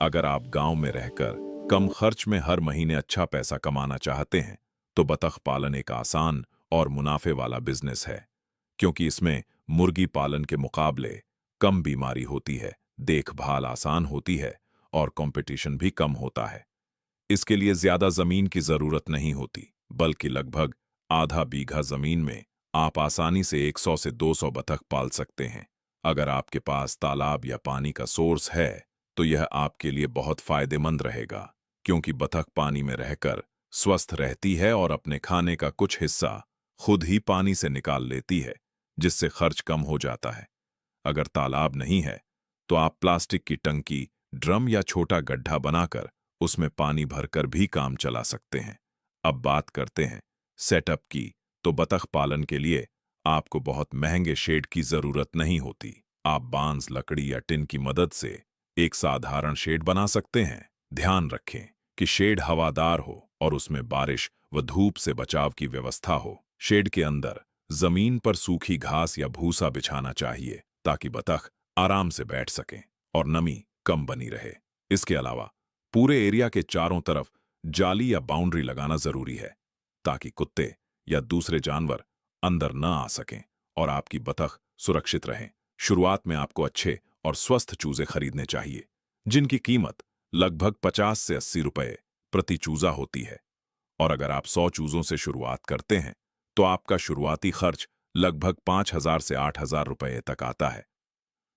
अगर आप गांव में रहकर कम खर्च में हर महीने अच्छा पैसा कमाना चाहते हैं, तो बतख पालन एक आसान और मुनाफे वाला बिजनेस है, क्योंकि इसमें मुर्गी पालन के मुकाबले कम बीमारी होती है, देखभाल आसान होती है और कंपटीशन भी कम होता है। इसके लिए ज्यादा जमीन की जरूरत नहीं होती, बल्कि लगभग आधा बीघा जमीन में आप आसानी से 100 से 200 बतख पाल सकते हैं। अगर आपके पास तालाब या पानी का सोर्स है, तो यह आपके लिए बहुत फायदेमंद रहेगा, क्योंकि बतख पानी में रहकर स्वस्थ रहती है और अपने खाने का कुछ हिस्सा खुद ही पानी से निकाल लेती है, जिससे खर्च कम हो जाता है। अगर तालाब नहीं है, तो आप प्लास्टिक की टंकी, ड्रम या छोटा गड्ढा बनाकर उसमें पानी भरकर भी काम चला सकते हैं। अब बात करते हैं सेटअप की, तो बतख पालन के लिए आपको बहुत महंगे शेड की जरूरत नहीं होती। आप बांस, लकड़ी या टिन की मदद से एक साधारण शेड बना सकते हैं। ध्यान रखें कि शेड हवादार हो और उसमें बारिश व धूप से बचाव की व्यवस्था हो। शेड के अंदर जमीन पर सूखी घास या भूसा बिछाना चाहिए, ताकि बतख आराम से बैठ सकें और नमी कम बनी रहे। इसके अलावा पूरे एरिया के चारों तरफ जाली या बाउंड्री लगाना जरूरी है, ताकि कुत्ते या दूसरे जानवर अंदर न आ सकें और आपकी बतख सुरक्षित रहें। शुरुआत में आपको अच्छे और स्वस्थ चूजे खरीदने चाहिए, जिनकी कीमत लगभग 50 से 80 रुपए प्रति चूजा होती है। और अगर आप 100 चूजों से शुरुआत करते हैं, तो आपका शुरुआती खर्च लगभग 5,000 से 8,000 रुपए तक आता है।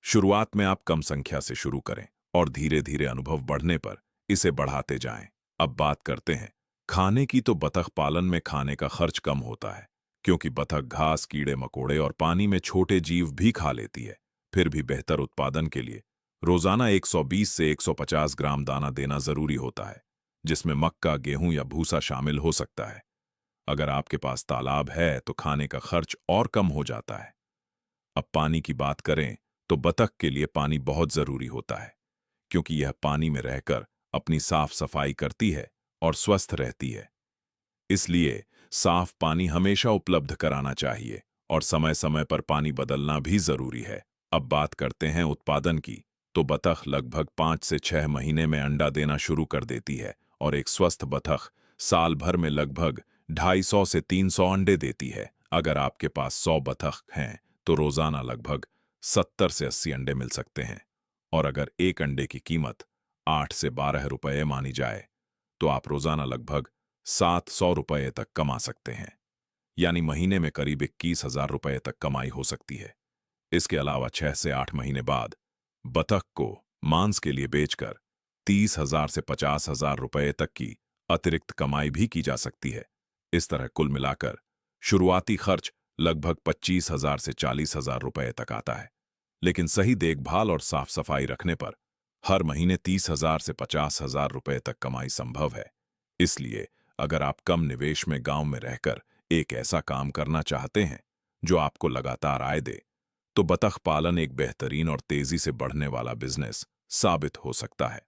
शुरुआत में आप कम संख्या से शुरू करें और धीरे धीरे अनुभव बढ़ने पर इसे बढ़ाते जाएं। अब बात करते हैं खाने की, तो बतख पालन में खाने का खर्च कम होता है, क्योंकि बतख घास, कीड़े मकोड़े और पानी में छोटे जीव भी खा लेती है। फिर भी बेहतर उत्पादन के लिए रोजाना 120 से 150 ग्राम दाना देना जरूरी होता है, जिसमें मक्का, गेहूं या भूसा शामिल हो सकता है। अगर आपके पास तालाब है, तो खाने का खर्च और कम हो जाता है। अब पानी की बात करें, तो बतख के लिए पानी बहुत जरूरी होता है, क्योंकि यह पानी में रहकर अपनी साफ सफाई करती है और स्वस्थ रहती है। इसलिए साफ पानी हमेशा उपलब्ध कराना चाहिए और समय समय पर पानी बदलना भी जरूरी है। अब बात करते हैं उत्पादन की, तो बतख लगभग 5 से 6 महीने में अंडा देना शुरू कर देती है और एक स्वस्थ बतख साल भर में लगभग 250 से 300 अंडे देती है। अगर आपके पास 100 बतख हैं, तो रोजाना लगभग 70 से 80 अंडे मिल सकते हैं। और अगर एक अंडे की कीमत 8 से 12 रुपए मानी जाए, तो आप रोजाना लगभग 700 रुपए तक कमा सकते हैं, यानी महीने में करीब 21,000 रुपए तक कमाई हो सकती है। इसके अलावा 6 से 8 महीने बाद बतख को मांस के लिए बेचकर 30,000 से 50,000 रुपए तक की अतिरिक्त कमाई भी की जा सकती है। इस तरह कुल मिलाकर शुरुआती खर्च लगभग 25,000 से 40,000 रुपए तक आता है, लेकिन सही देखभाल और साफ सफाई रखने पर हर महीने 30,000 से 50,000 रुपए तक कमाई संभव है। इसलिए अगर आप कम निवेश में गांव में रहकर एक ऐसा काम करना चाहते हैं जो आपको लगातार आय दे, तो बतख पालन एक बेहतरीन और तेजी से बढ़ने वाला बिजनेस साबित हो सकता है।